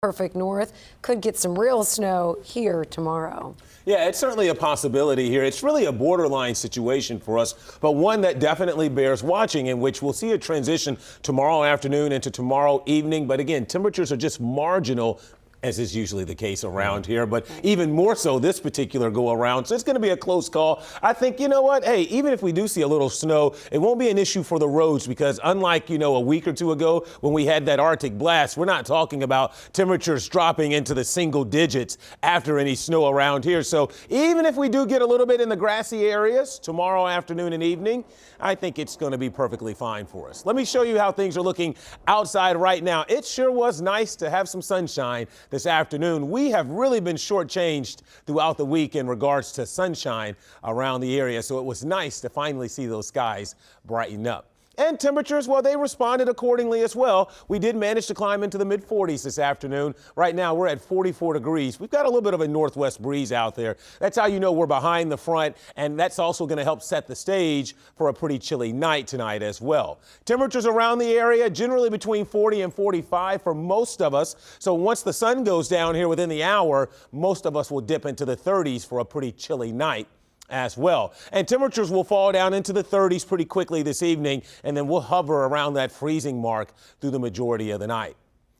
Perfect North could get some real snow here tomorrow. Yeah, it's certainly a possibility here. It's really a borderline situation for us, but one that definitely bears watching, in which we'll see a transition tomorrow afternoon into tomorrow evening. But again, temperatures are just marginal, as is usually the case around here, but even more so this particular go around. So it's going to be a close call. I think, you know what? Hey, even if we do see a little snow, it won't be an issue for the roads because unlike, a week or two ago when we had that Arctic blast, we're not talking about temperatures dropping into the single digits after any snow around here. So even if we do get a little bit in the grassy areas tomorrow afternoon and evening, I think it's going to be perfectly fine for us. Let me show you how things are looking outside right now. It sure was nice to have some sunshine this afternoon. We have really been shortchanged throughout the week in regards to sunshine around the area, so it was nice to finally see those skies brighten up. And temperatures, well, they responded accordingly as well. We did manage to climb into the mid-40s this afternoon. Right now, we're at 44 degrees. We've got a little bit of a northwest breeze out there. That's how you know we're behind the front, and that's also going to help set the stage for a pretty chilly night tonight as well. Temperatures around the area generally between 40 and 45 for most of us. So once the sun goes down here within the hour, most of us will dip into the 30s for a pretty chilly night as well. And temperatures will fall down into the 30s pretty quickly this evening, and then we'll hover around that freezing mark through the majority of the night.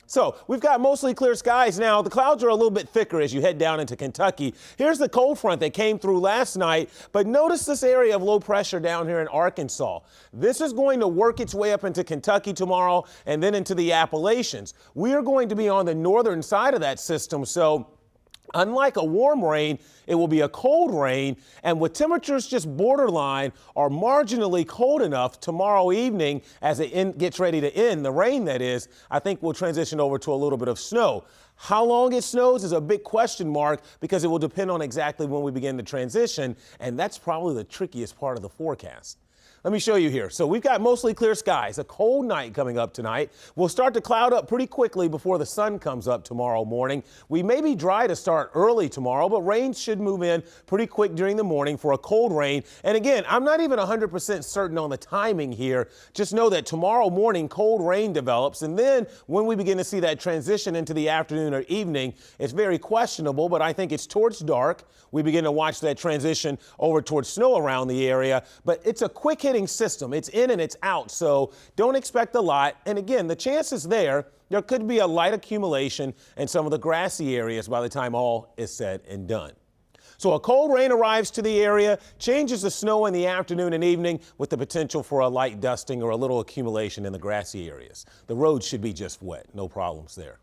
So we've got mostly clear skies now. The clouds are a little bit thicker as you head down into Kentucky. Here's the cold front that came through last night, but notice this area of low pressure down here in Arkansas. This is going to work its way up into Kentucky tomorrow and then into the Appalachians. We are going to be on the northern side of that system, so unlike a warm rain, it will be a cold rain, and with temperatures just borderline or marginally cold enough tomorrow evening as it gets ready to end, the rain that is, I think we'll transition over to a little bit of snow. How long it snows is a big question mark because it will depend on exactly when we begin to transition, and that's probably the trickiest part of the forecast. Let me show you here. So we've got mostly clear skies, a cold night coming up tonight. We'll start to cloud up pretty quickly before the sun comes up tomorrow morning. We may be dry to start early tomorrow, but rain should move in pretty quick during the morning for a cold rain. And again, I'm not even 100% certain on the timing here. Just know that tomorrow morning cold rain develops, and then when we begin to see that transition into the afternoon or evening, it's very questionable, but I think it's towards dark. We begin to watch that transition over towards snow around the area, but it's a quick hitting system. It's in and it's out, so don't expect a lot. And again, the chance is there could be a light accumulation in some of the grassy areas by the time all is said and done. So a cold rain arrives to the area, changes to snow in the afternoon and evening with the potential for a light dusting or a little accumulation in the grassy areas. The roads should be just wet, no problems there.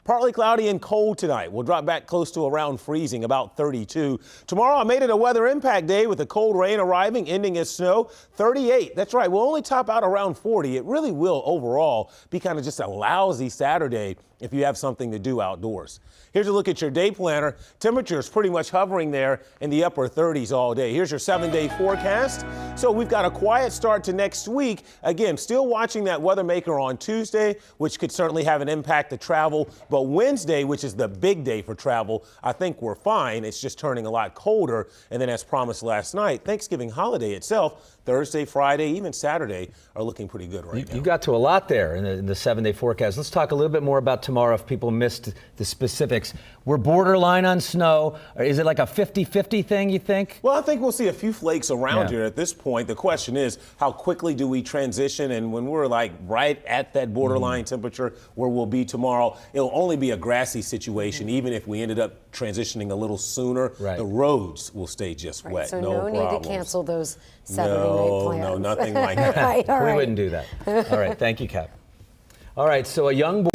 Partly cloudy and cold tonight. We'll drop back close to around freezing, about 32. Tomorrow, I made it a weather impact day with the cold rain arriving, ending as snow, 38. That's right, we'll only top out around 40. It really will overall be kind of just a lousy Saturday if you have something to do outdoors. Here's a look at your day planner. Temperatures pretty much hovering there in the upper 30s all day. Here's your 7-day forecast. So we've got a quiet start to next week. Again, still watching that weather maker on Tuesday, which could certainly have an impact to travel. But Wednesday, which is the big day for travel, I think we're fine. It's just turning a lot colder. And then as promised last night, Thanksgiving holiday itself, Thursday, Friday, even Saturday are looking pretty good right now. You got to a lot there in the 7-day forecast. Let's talk a little bit more about tomorrow if people missed the specifics. We're borderline on snow. Is it like a 50-50 thing, you think? Well, I think we'll see a few flakes around here at this point. The question is, how quickly do we transition? And when we're like right at that borderline temperature where we'll be tomorrow, it'll only be a grassy situation. Even if we ended up transitioning a little sooner, the roads will stay just wet. So no need to cancel those Saturday night plans. No, nothing like that. All right. We wouldn't do that. All right. Thank you, Cap. All right. So a young boy